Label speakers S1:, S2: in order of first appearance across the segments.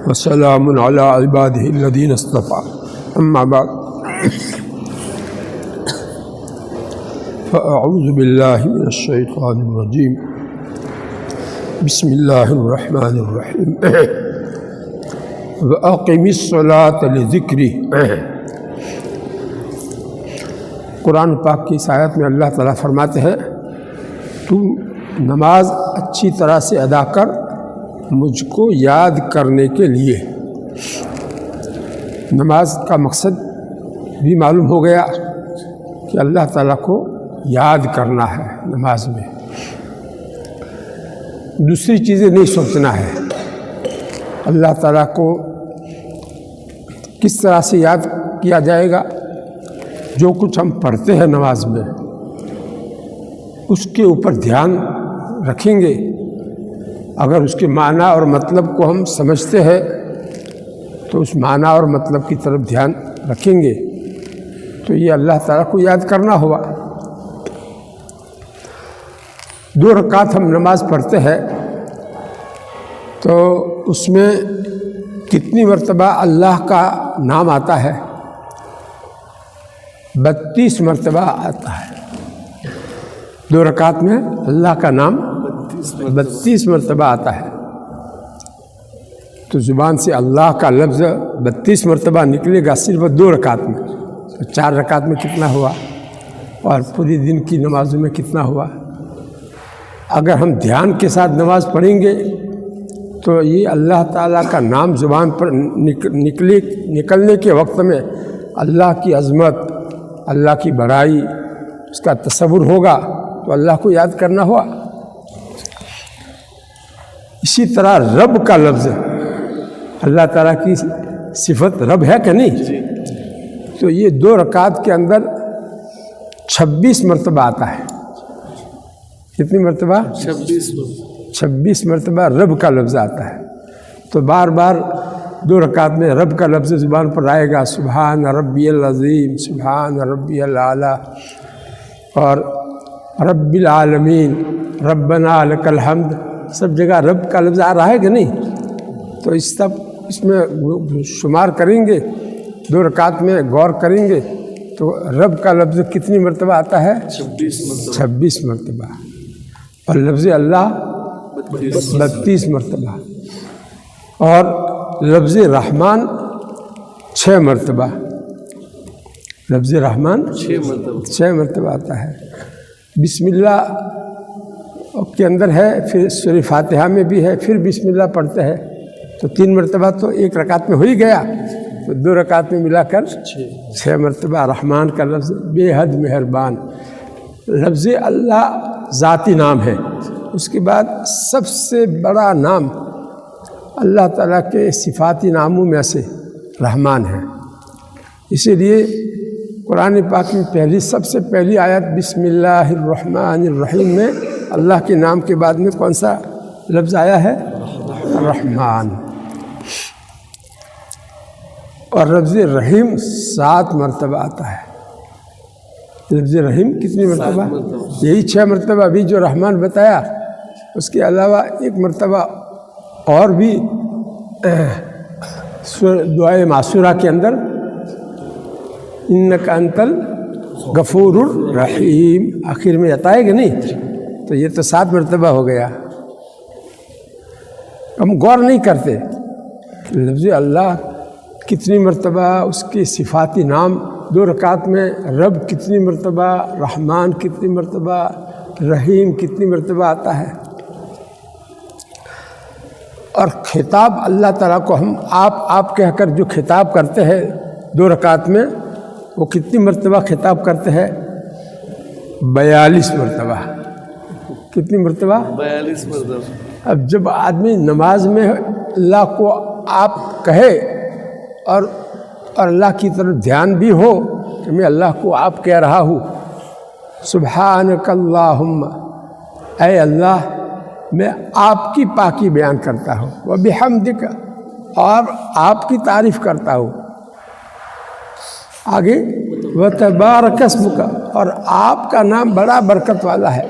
S1: وسلام علی عبادہ الذین اصطفیٰ اما بعد فاعوذ باللہ من الشیطان الرجیم بسم اللہ الرحمن الرحیم وَأَقِمِ الصَّلَاةَ لِذِكْرِي۔ قرآن پاک کی اس آیت میں اللہ تعالیٰ فرماتے ہیں تو نماز اچھی طرح سے ادا کر مجھ کو یاد کرنے کے لیے۔ نماز کا مقصد بھی معلوم ہو گیا کہ اللہ تعالیٰ کو یاد کرنا ہے نماز میں، دوسری چیزیں نہیں سوچنا ہے۔ اللہ تعالیٰ کو کس طرح سے یاد کیا جائے گا؟ جو کچھ ہم پڑھتے ہیں نماز میں اس کے اوپر دھیان رکھیں گے۔ اگر اس کے معنی اور مطلب کو ہم سمجھتے ہیں تو اس معنی اور مطلب کی طرف دھیان رکھیں گے تو یہ اللہ تعالیٰ کو یاد کرنا ہوا۔ 2 رکعت ہم نماز پڑھتے ہیں تو اس میں کتنی مرتبہ اللہ کا نام آتا ہے؟ 32 مرتبہ آتا ہے۔ 2 رکعت میں اللہ کا نام 32 مرتبہ آتا ہے۔ تو زبان سے اللہ کا لفظ 32 مرتبہ نکلے گا صرف 2 رکعت میں، تو 4 رکعت میں کتنا ہوا اور پوری دن کی نمازوں میں کتنا ہوا؟ اگر ہم دھیان کے ساتھ نماز پڑھیں گے تو یہ اللہ تعالیٰ کا نام زبان پر نکلنے کے وقت میں اللہ کی عظمت، اللہ کی بڑائی، اس کا تصور ہوگا تو اللہ کو یاد کرنا ہوا۔ اسی طرح رب کا لفظ، اللہ تعالیٰ کی صفت رب ہے کہ نہیں؟ تو یہ 2 رکعت کے اندر 26 مرتبہ آتا ہے۔ کتنی مرتبہ؟ 26 مرتبہ رب کا لفظ آتا ہے۔ تو بار بار 2 رکعت میں رب کا لفظ زبان پر آئے گا، سبحان ربی العظیم، سبحان ربی الاعلیٰ، اور رب العالمین، ربنا لک الحمد، سب جگہ رب کا لفظ آ رہا ہے کہ نہیں؟ تو اس میں شمار کریں گے، 2 رکعت میں غور کریں گے تو رب کا لفظ کتنی مرتبہ آتا ہے؟ 26 مرتبہ، اور لفظ اللہ 32 مرتبہ، اور لفظ رحمان 6 مرتبہ۔ لفظ رحمان 6 مرتبہ آتا ہے۔ بسم اللہ کے اندر ہے، پھر سورہ فاتحہ میں بھی ہے، پھر بسم اللہ پڑھتے ہیں تو 3 مرتبہ تو 1 رکعت میں ہو ہی گیا، تو 2 رکعت میں ملا کر 6 مرتبہ رحمان کا لفظ بے حد مہربان۔ لفظ اللہ ذاتی نام ہے، اس کے بعد سب سے بڑا نام اللہ تعالیٰ کے صفاتی ناموں میں سے رحمان ہے۔ اسی لیے قرآن پاک میں سب سے پہلی آیت بسم اللہ الرحمن الرحیم میں اللہ کے نام کے بعد میں کون سا لفظ آیا ہے؟ رحمان۔ اور لفظ رحیم 7 مرتبہ آتا ہے۔ لفظ رحیم کتنی مرتبہ؟ یہی 6 مرتبہ ابھی جو رحمان بتایا، اس کے علاوہ 1 مرتبہ اور بھی دعائے معصورہ کے اندر انک انت الغفور الرحیم آخر میں بتائے گا نہیں؟ تو یہ تو 7 مرتبہ ہو گیا۔ ہم غور نہیں کرتے کہ لفظ اللہ کتنی مرتبہ، اس کے صفاتی نام 2 رکعت میں رب کتنی مرتبہ، رحمان کتنی مرتبہ، رحیم کتنی مرتبہ آتا ہے۔ اور خطاب اللہ تعالیٰ کو ہم آپ کہہ کر جو خطاب کرتے ہیں 2 رکعت میں، وہ کتنی مرتبہ خطاب کرتے ہیں؟ 42 مرتبہ۔ کتنی مرتبہ؟ 42 مرتبہ۔ اب جب آدمی نماز میں اللہ کو آپ کہے اور اللہ کی طرف دھیان بھی ہو کہ میں اللہ کو آپ کہہ رہا ہوں، سبحانک اللہم، اے اللہ میں آپ کی پاکی بیان کرتا ہوں، وبحمدک، اور آپ کی تعریف کرتا ہوں۔ آگے وتبارک اسمک، اور آپ کا نام بڑا برکت والا ہے۔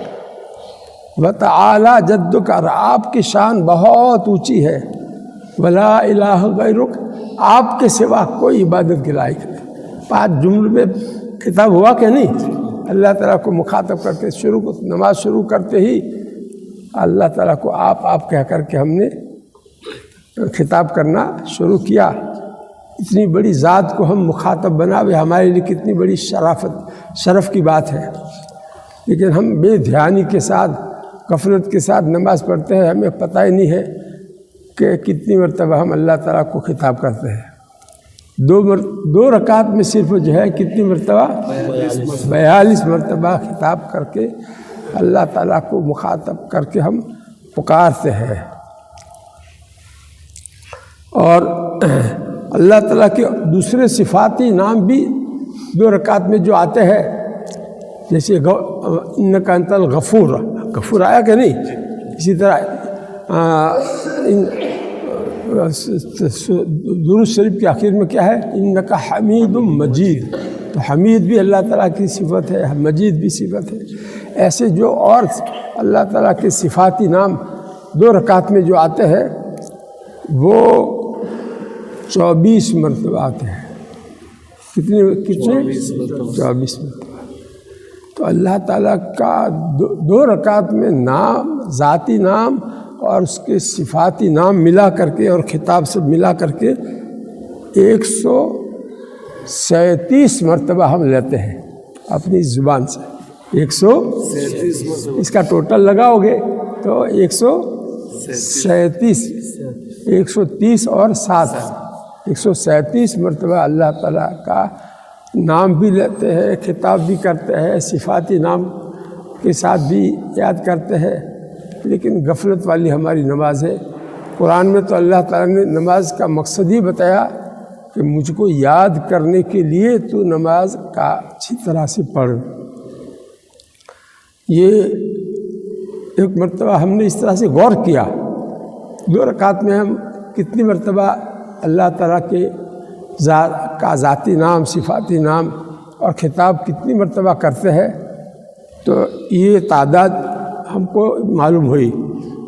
S1: وتعالی جدک، اور آپ کی شان بہت اونچی ہے، ولا الہ غیرک، آپ کے سوا کوئی عبادت کے لائق نہیں۔ 5 جملے میں خطاب ہوا کہ نہیں؟ اللہ تعالیٰ کو مخاطب کرتے نماز شروع کرتے ہی اللہ تعالیٰ کو آپ کہہ کر کے ہم نے خطاب کرنا شروع کیا۔ اتنی بڑی ذات کو ہم مخاطب بناوے ہمارے لیے کتنی بڑی شرف کی بات ہے، لیکن ہم بے دھیانی کے ساتھ غفلت کے ساتھ نماز پڑھتے ہیں، ہمیں پتہ ہی نہیں ہے کہ کتنی مرتبہ ہم اللہ تعالیٰ کو خطاب کرتے ہیں۔ 2 رکعت میں صرف جو ہے کتنی مرتبہ؟ 42 مرتبہ خطاب کر کے اللہ تعالیٰ کو مخاطب کر کے ہم پکارتے ہیں۔ اور اللہ تعالیٰ کے دوسرے صفاتی نام بھی 2 رکعت میں جو آتے ہیں، جیسے انک انت الغفور، غفور آیا کہ نہیں؟ اسی طرح درود شریف کے آخر میں کیا ہے؟ انک حمید مجید، تو حمید بھی اللہ تعالیٰ کی صفت ہے، مجید بھی صفت ہے۔ ایسے جو اور اللہ تعالیٰ کے صفاتی نام 2 رکعت میں جو آتے ہیں وہ 24 مرتبہ آتے ہیں۔ کتنے 24 مرتبہ۔ تو اللہ تعالیٰ کا 2 رکعت میں نام، ذاتی نام اور اس کے صفاتی نام ملا کر کے اور خطاب سے ملا کر کے 137 مرتبہ ہم لیتے ہیں اپنی زبان سے۔ 137 اس کا ٹوٹل لگاؤ گے تو 137، 130 اور 7، 137 مرتبہ اللہ تعالیٰ کا نام بھی لیتے ہیں، خطاب بھی کرتے ہیں، صفاتی نام کے ساتھ بھی یاد کرتے ہیں، لیکن غفلت والی ہماری نماز ہے۔ قرآن میں تو اللہ تعالیٰ نے نماز کا مقصد ہی بتایا کہ مجھ کو یاد کرنے کے لیے تو نماز کا اچھی طرح سے پڑھ۔ یہ ایک مرتبہ ہم نے اس طرح سے غور کیا، 2 رکعت میں ہم کتنی مرتبہ اللہ تعالیٰ کے ذاتی نام، صفاتی نام اور خطاب کتنی مرتبہ کرتے ہیں، تو یہ تعداد ہم کو معلوم ہوئی۔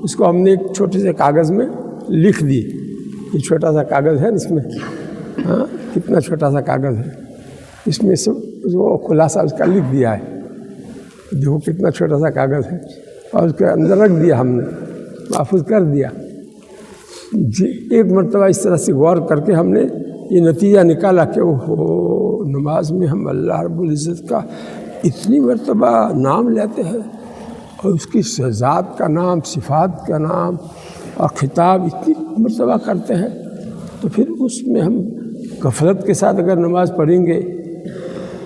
S1: اس کو ہم نے ایک چھوٹے سے کاغذ میں لکھ دی۔ یہ چھوٹا سا کاغذ ہے، اس میں کتنا چھوٹا سا کاغذ ہے، اس میں سے وہ خلاصہ اس کا لکھ دیا ہے۔ دیکھو کتنا چھوٹا سا کاغذ ہے، اور اس کے اندر رکھ دیا ہم نے، محفوظ کر دیا۔ ایک مرتبہ اس طرح سے غور کر کے ہم نے یہ نتیجہ نکالا کہ نماز میں ہم اللہ رب العزت کا اتنی مرتبہ نام لیتے ہیں، اور اس کی ذات کا نام، صفات کا نام اور خطاب اتنی مرتبہ کرتے ہیں، تو پھر اس میں ہم غفلت کے ساتھ اگر نماز پڑھیں گے،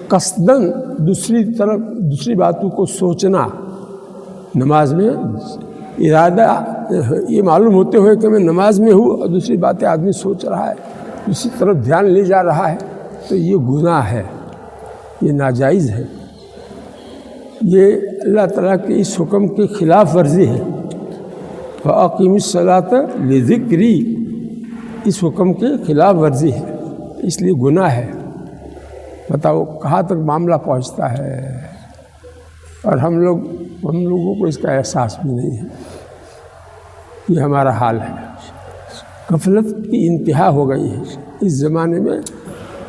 S1: قصداً دوسری باتوں کو سوچنا، نماز میں ارادہ یہ معلوم ہوتے ہوئے کہ میں نماز میں ہوں اور دوسری باتیں آدمی سوچ رہا ہے، دوسری طرف دھیان لے جا رہا ہے، تو یہ گناہ ہے، یہ ناجائز ہے، یہ اللہ تعالیٰ کے اس حکم کی خلاف ورزی ہے۔ فَأَقِمِ الصَّلَاةَ لِذِكْرِي، اس حکم کی خلاف ورزی ہے، اس لیے گناہ ہے۔ بتاؤ کہاں تک معاملہ پہنچتا ہے، اور ہم لوگوں کو اس کا احساس بھی نہیں ہے۔ یہ ہمارا حال ہے، غفلت کی انتہا ہو گئی ہے۔ اس زمانے میں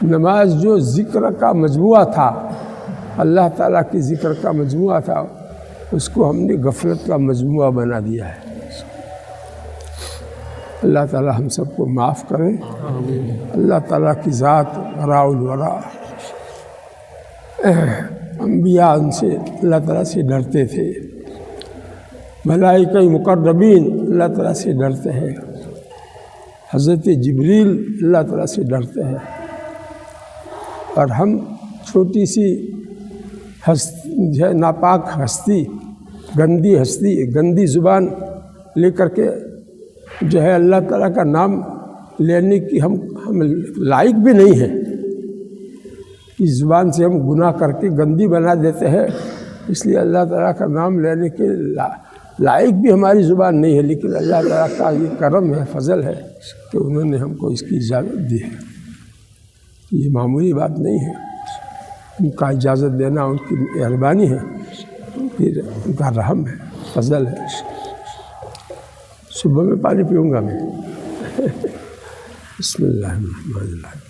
S1: نماز جو ذکر کا مجموعہ تھا، اللہ تعالیٰ کی ذکر کا مجموعہ تھا، اس کو ہم نے غفلت کا مجموعہ بنا دیا ہے۔ اللہ تعالیٰ ہم سب کو معاف کرے۔ اللہ تعالیٰ کی ذات وراء الورا، انبیاء ان سے اللہ تعالیٰ سے ڈرتے تھے، ملائکہ مقربین اللہ تعالیٰ سے ڈرتے ہیں، حضرت جبریل اللہ تعالیٰ سے ڈرتے ہیں، اور ہم چھوٹی سی ناپاک ہستی، گندی زبان لے کر کے جو ہے اللہ تعالیٰ کا نام لینے کی ہم لائق بھی نہیں ہیں۔ اس زبان سے ہم گناہ کر کے گندی بنا دیتے ہیں، اس لیے اللہ تعالیٰ کا نام لینے کے لائق بھی ہماری زبان نہیں ہے، لیکن اللہ تعالیٰ کا یہ کرم ہے، فضل ہے کہ انہوں نے ہم کو اس کی اجازت دی ہے۔ یہ معمولی بات نہیں ہے، ان کا اجازت دینا ان کی مہربانی ہے، پھر ان کا رحم ہے۔ فضل ہے. صبح میں پانی پیوں گا میں. بسم اللہ الرحمن الرحیم.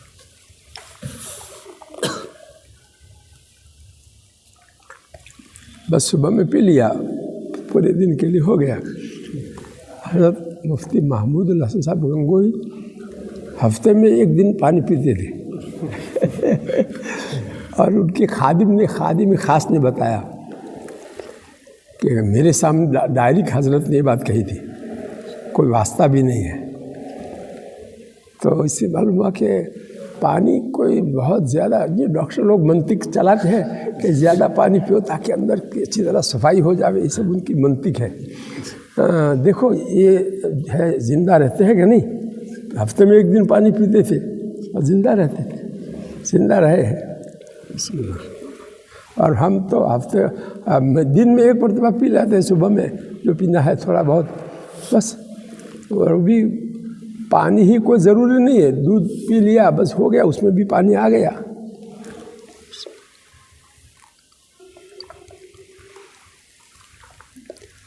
S1: بس صبح میں پی لیا، پورے دن کے لیے ہو گیا. حضرت مفتی محمود الحسن صاحب گنگوئی ہفتے میں 1 دن پانی پیتے تھے. اور ان کے خادم خاص نے بتایا کہ میرے سامنے ڈائریکٹ حضرت نے یہ بات کہی تھی، کوئی واسطہ بھی نہیں ہے. تو اس سے معلوم ہوا کہ پانی کوئی بہت زیادہ، یہ ڈاکٹر لوگ منطق چلاتے ہیں کہ زیادہ پانی پیو تاکہ اندر کی اچھی طرح صفائی ہو جاوے، یہ سب ان کی منطق ہے. دیکھو یہ ہے، زندہ رہتے ہیں کہ نہیں؟ ہفتے میں 1 دن پانی پیتے تھے اور زندہ رہتے تھے، زندہ رہے ہیں. بسم اللہ. اور ہم تو دن میں 1 مرتبہ پی لیتے ہیں، صبح میں جو پینا ہے تھوڑا بہت بس. اور بھی پانی ہی کوئی ضروری نہیں ہے، دودھ پی لیا بس ہو گیا، اس میں بھی پانی آ گیا.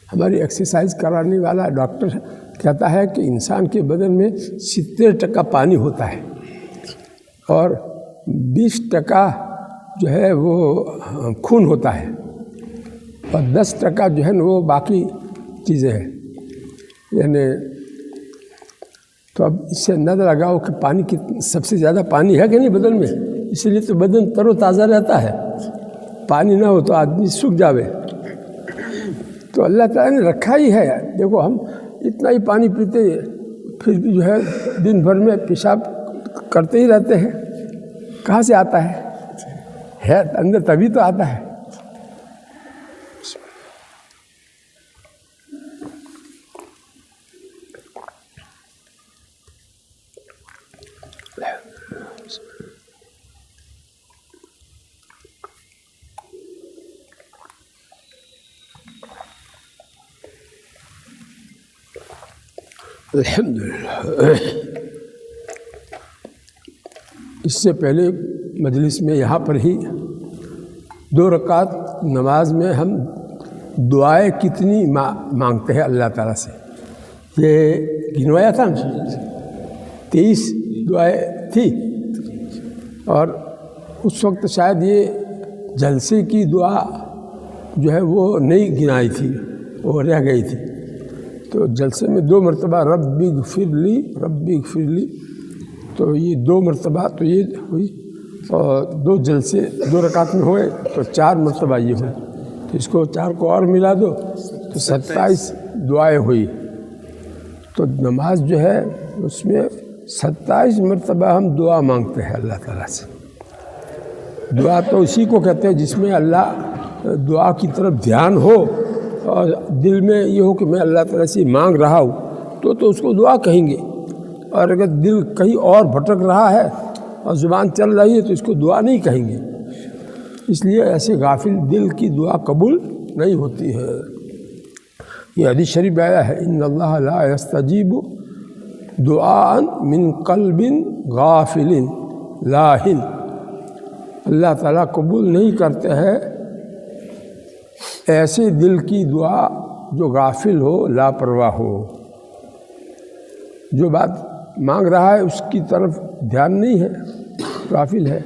S1: ہماری ایکسرسائز کرانے والا ڈاکٹر کہتا ہے کہ انسان کے بدن میں 70% پانی ہوتا ہے اور 20% جو ہے وہ خون ہوتا ہے اور 10% جو ہے نا وہ باقی چیزیں ہیں. یعنی تو اب اس سے اندازہ لگاؤ کہ پانی کی سب سے زیادہ پانی ہے کہ نہیں بدن میں، اسی لیے تو بدن تر و تازہ رہتا ہے. پانی نہ ہو تو آدمی سوکھ جاوے. تو اللہ تعالیٰ نے رکھا ہی ہے. دیکھو ہم اتنا ہی پانی پیتے پھر بھی جو ہے دن بھر میں پیشاب کرتے ہی رہتے ہیں. کہاں سے آتا ہے اندر تبھی تو آتا ہے. الحمدللہ. اس سے پہلے مجلس میں یہاں پر ہی 2 رکعت نماز میں ہم دعائیں کتنی مانگتے ہیں اللہ تعالیٰ سے، یہ گنوایا تھا. 23 دعائیں تھی اور اس وقت شاید یہ جلسے کی دعا جو ہے وہ نہیں گنائی تھی، وہ رہ گئی تھی. تو جلسے میں 2 مرتبہ ربی اغفر لی، تو یہ 2 مرتبہ تو یہ ہوئی اور 2 جلسے 2 رکعت میں ہوئے تو 4 مرتبہ یہ ہوئی. تو اس کو 4 کو اور ملا دو تو 27 دعائیں ہوئی. تو نماز جو ہے اس میں 27 مرتبہ ہم دعا مانگتے ہیں اللہ تعالیٰ سے. دعا تو اسی کو کہتے ہیں جس میں اللہ دعا کی طرف دھیان ہو اور دل میں یہ ہو کہ میں اللہ تعالیٰ سے مانگ رہا ہوں تو اس کو دعا کہیں گے. اور اگر دل کہیں اور بھٹک رہا ہے اور زبان چل رہی ہے تو اس کو دعا نہیں کہیں گے. اس لیے ایسے غافل دل کی دعا قبول نہیں ہوتی ہے. یہ حدیث شریف آیا ہے، ان اللہ لا یستجیب دعاء من قلب غافل لاہن. اللہ تعالیٰ قبول نہیں کرتے ہیں ایسے دل کی دعا جو غافل ہو، لاپرواہ ہو. جو بات مانگ رہا ہے اس کی طرف دھیان نہیں ہے، غافل ہے،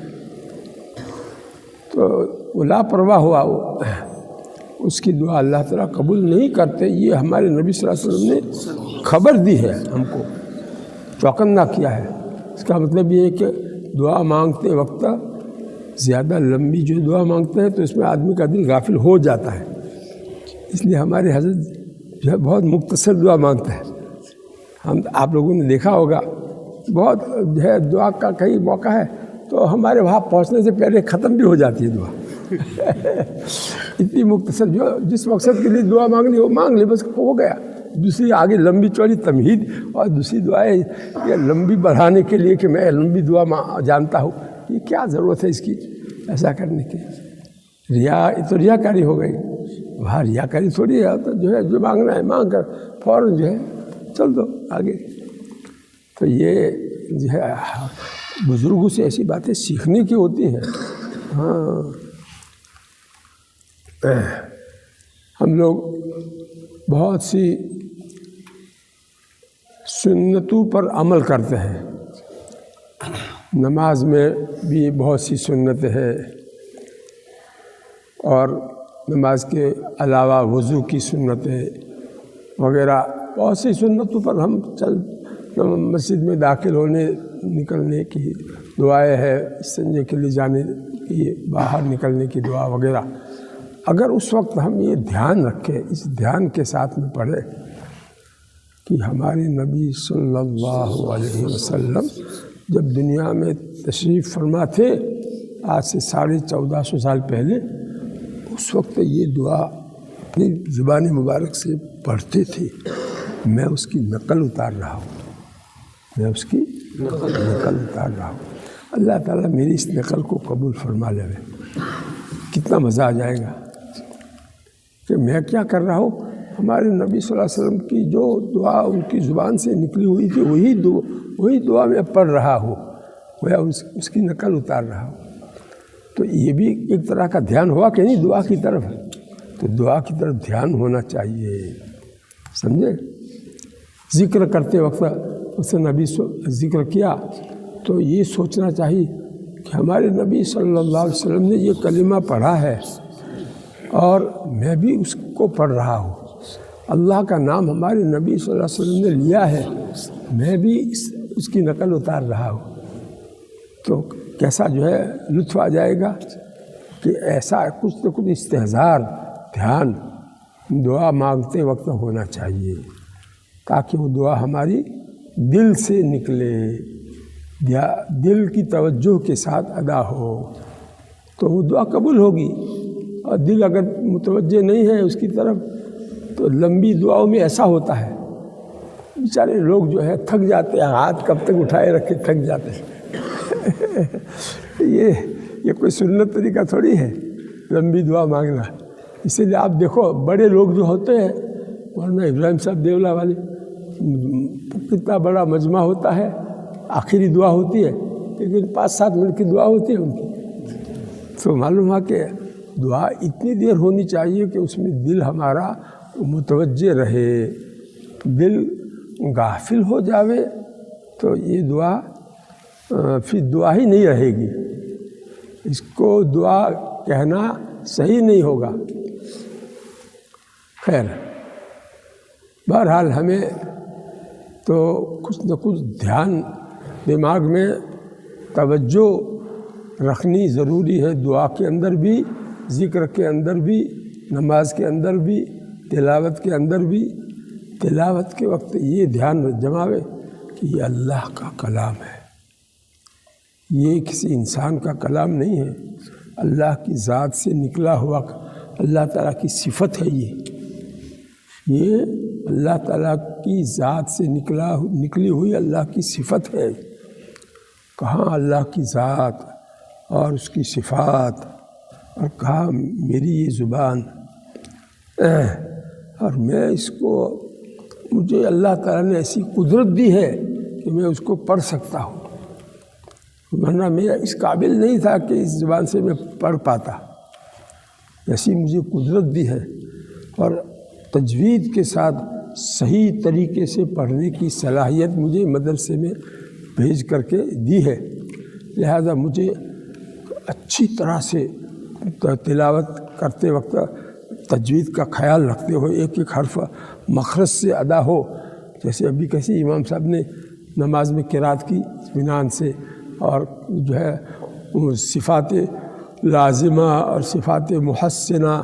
S1: تو وہ لاپرواہ ہوا، اس کی دعا اللہ تعالیٰ قبول نہیں کرتے. یہ ہمارے نبی صلی اللہ علیہ وسلم نے خبر دی ہے، ہم کو چوکنا کیا ہے. اس کا مطلب یہ ہے کہ دعا مانگتے وقت زیادہ لمبی جو دعا مانگتے ہیں تو اس میں آدمی کا دل غافل ہو جاتا ہے. اس لیے ہمارے حضرت جو ہے بہت مختصر دعا مانگتا ہے. آپ لوگوں نے دیکھا ہوگا بہت جو ہے دعا کا کئی موقع ہے تو ہمارے وہاں پہنچنے سے پہلے ختم بھی ہو جاتی ہے دعا. اتنی مختصر، جو جس مقصد کے لیے دعا مانگنی وہ مانگ لی، بس ہو گیا. دوسری آگے لمبی چوڑی تمہید اور دوسری دعائیں یہ لمبی بڑھانے کے لیے کہ میں لمبی دعا جانتا ہوں، یہ کیا ضرورت ہے اس کی ایسا کرنے کی؟ تو ریا کاری ہو گئی. وہاں ریا کاری تھوڑی ہے، تو جو ہے جو مانگنا ہے مانگ کر فوراً جو ہے چل دو آگے. تو یہ جو ہے بزرگوں سے ایسی باتیں سیکھنے کی ہوتی ہیں. ہاں ہم لوگ بہت سی سنتوں پر عمل کرتے ہیں. نماز میں بھی بہت سی سنتیں ہیں، اور نماز کے علاوہ وضو کی سنتیں وغیرہ بہت سی سنتوں پر ہم مسجد میں داخل ہونے نکلنے کی دعائیں ہے، استنجے کے لیے جانے کی، باہر نکلنے کی دعا وغیرہ. اگر اس وقت ہم یہ دھیان رکھیں، اس دھیان کے ساتھ میں پڑھیں کہ ہمارے نبی صلی اللہ علیہ وسلم جب دنیا میں تشریف فرما تھے آج سے 1450 سال پہلے، اس وقت یہ دعا اپنی زبان مبارک سے پڑھتے تھے. میں اس کی نقل اتار رہا ہوں، میں اس کی نقل اتار رہا ہوں. اللہ تعالیٰ میری اس نقل کو قبول فرما لے. کتنا مزہ آ جائے گا کہ میں کیا کر رہا ہوں، ہمارے نبی صلی اللہ علیہ وسلم کی جو دعا ان کی زبان سے نکلی ہوئی تھی وہی دعا میں پڑھ رہا ہوں، گویا اس کی نقل اتار رہا ہوں. تو یہ بھی ایک طرح کا دھیان ہوا کہ نہیں دعا کی طرف. تو دعا کی طرف دھیان ہونا چاہیے، سمجھے. ذکر کرتے وقت اس نے نبی ذکر کیا تو یہ سوچنا چاہیے کہ ہمارے نبی صلی اللہ علیہ وسلم نے یہ کلمہ پڑھا ہے اور میں بھی اس کو پڑھ رہا ہوں. اللہ کا نام ہمارے نبی صلی اللہ علیہ وسلم نے لیا ہے، میں بھی اس کی نقل اتار رہا ہوں. تو کیسا جو ہے لطف آ جائے گا کہ ایسا کچھ نہ کچھ استحضار دھیان دعا مانگتے وقت ہونا چاہیے تاکہ وہ دعا ہماری دل سے نکلے، دل کی توجہ کے ساتھ ادا ہو تو وہ دعا قبول ہوگی. اور دل اگر متوجہ نہیں ہے اس کی طرف تو لمبی دعاؤں میں ایسا ہوتا ہے بیچارے لوگ جو ہے تھک جاتے ہیں، ہاتھ کب تک اٹھائے رکھے تھک جاتے ہیں. یہ کوئی سنت طریقہ تھوڑی ہے لمبی دعا مانگنا. اسی لیے آپ دیکھو بڑے لوگ جو ہوتے ہیں، ورنہ ابراہیم صاحب دیولا والے کتنا بڑا مجمع ہوتا ہے، آخری دعا ہوتی ہے لیکن 5-7 منٹ کی دعا ہوتی ہے ان کی. تو معلوم ہے کہ دعا اتنی دیر ہونی چاہیے کہ اس میں دل ہمارا متوجہ رہے. دل غافل ہو جاوے تو یہ دعا پھر دعا ہی نہیں رہے گی. اس کو دعا کہنا صحیح نہیں ہوگا. خیر، بہرحال ہمیں تو کچھ نہ کچھ دھیان دماغ میں توجہ رکھنی ضروری ہے. دعا کے اندر بھی، ذکر کے اندر بھی، نماز کے اندر بھی، تلاوت کے اندر بھی. تلاوت کے وقت یہ دھیان جماوے کہ یہ اللہ کا کلام ہے، یہ کسی انسان کا کلام نہیں ہے، اللہ کی ذات سے نکلا ہوا اللہ تعالیٰ کی صفت ہے. یہ اللہ تعالیٰ کی ذات سے نکلی ہوئی اللہ کی صفت ہے. کہاں اللہ کی ذات اور اس کی صفات، اور کہاں میری یہ زبان، اور میں اس کو، مجھے اللہ تعالیٰ نے ایسی قدرت دی ہے کہ میں اس کو پڑھ سکتا ہوں، ورنہ میں اس قابل نہیں تھا کہ اس زبان سے میں پڑھ پاتا. ایسی مجھے قدرت دی ہے اور تجوید کے ساتھ صحیح طریقے سے پڑھنے کی صلاحیت مجھے مدرسے میں بھیج کر کے دی ہے. لہذا مجھے اچھی طرح سے تلاوت کرتے وقت تجوید کا خیال رکھتے ہوئے ایک ایک حرف مخرج سے ادا ہو. جیسے ابھی کیسے امام صاحب نے نماز میں قرات کی اطمینان سے، اور جو ہے صفات لازمہ اور صفات محسنہ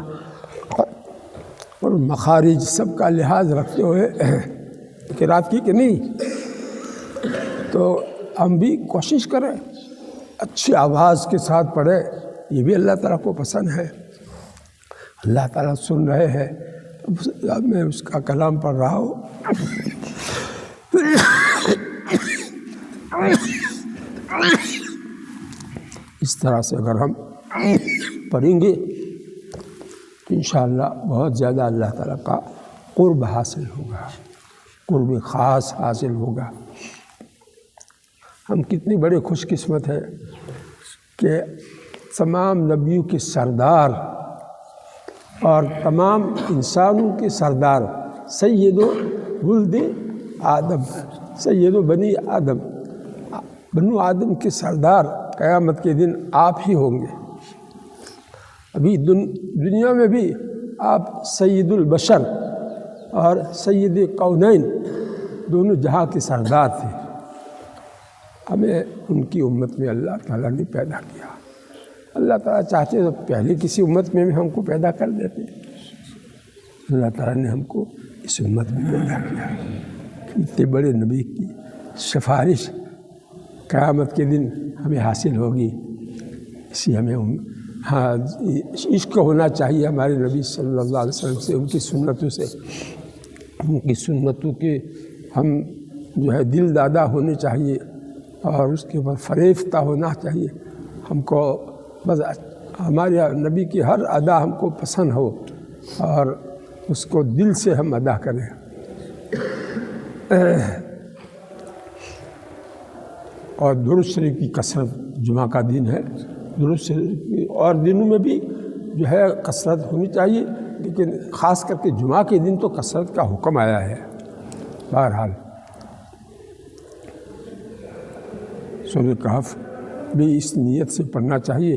S1: اور مخارج سب کا لحاظ رکھتے ہوئے قرات کی کہ نہیں. تو ہم بھی کوشش کریں اچھی آواز کے ساتھ پڑھیں، یہ بھی اللہ تعالیٰ کو پسند ہے. اللہ تعالیٰ سن رہے ہیں، میں اس کا کلام پڑھ رہا ہوں. اس طرح سے اگر ہم پڑھیں گے تو انشاءاللہ بہت زیادہ اللہ تعالیٰ کا قرب حاصل ہوگا، قرب خاص حاصل ہوگا. ہم کتنی بڑے خوش قسمت ہیں کہ تمام نبیوں کے سردار اور تمام انسانوں کے سردار سید ولد آدم، سید بنی آدم، بنو آدم کے سردار قیامت کے دن آپ ہی ہوں گے۔ ابھی دنیا میں بھی آپ سید البشر اور سید کونین دونوں جہاں کے سردار تھے۔ ہمیں ان کی امت میں اللہ تعالیٰ نے پیدا کیا۔ اللہ تعالیٰ چاہتے تو پہلے کسی امت میں بھی ہم کو پیدا کر دیتے۔ اللہ تعالیٰ نے ہم کو اس امت میں پیدا کیا۔ اتنے بڑے نبی کی سفارش قیامت کے دن ہمیں حاصل ہوگی، اسی ہمیں عشق ہونا چاہیے ہمارے نبی صلی اللہ علیہ وسلم سے، ان کی سنتوں سے، ان کی سنتوں کے ہم جو ہے دل دادا ہونے چاہیے اور اس کے اوپر فریفتہ ہونا چاہیے۔ ہم کو بس ہمارے نبی کی ہر ادا ہم کو پسند ہو اور اس کو دل سے ہم ادا کریں۔ اور درود شریف کی کثرت، جمعہ کا دن ہے، درود شریف اور دنوں میں بھی جو ہے کثرت ہونی چاہیے، لیکن خاص کر کے جمعہ کے دن تو کثرت کا حکم آیا ہے۔ بہرحال سورہ کہف بھی اس نیت سے پڑھنا چاہیے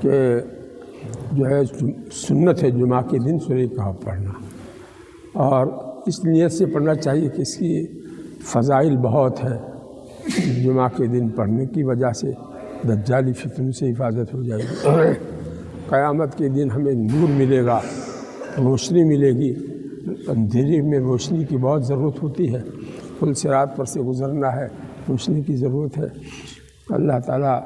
S1: کہ جو ہے سنت ہے جمعہ کے دن سورہ کہف پڑھنا، اور اس نیت سے پڑھنا چاہیے کہ اس کی فضائل بہت ہے۔ جمعہ کے دن پڑھنے کی وجہ سے دجالی فتنوں سے حفاظت ہو جائے گی، قیامت کے دن ہمیں نور ملے گا، روشنی ملے گی۔ اندھیرے میں روشنی کی بہت ضرورت ہوتی ہے، پل صراط پر سے گزرنا ہے، روشنی کی ضرورت ہے۔ اللہ تعالیٰ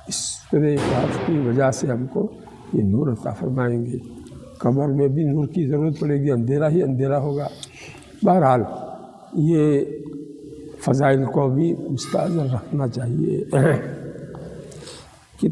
S1: اس سورہ کہف کی وجہ سے ہم کو یہ نور عطا فرمائیں گے۔ قبر میں بھی نور کی ضرورت پڑے گی، اندھیرا ہی اندھیرا ہوگا۔ بہرحال یہ فضائل کو بھی مستعجل رکھنا چاہیے کہ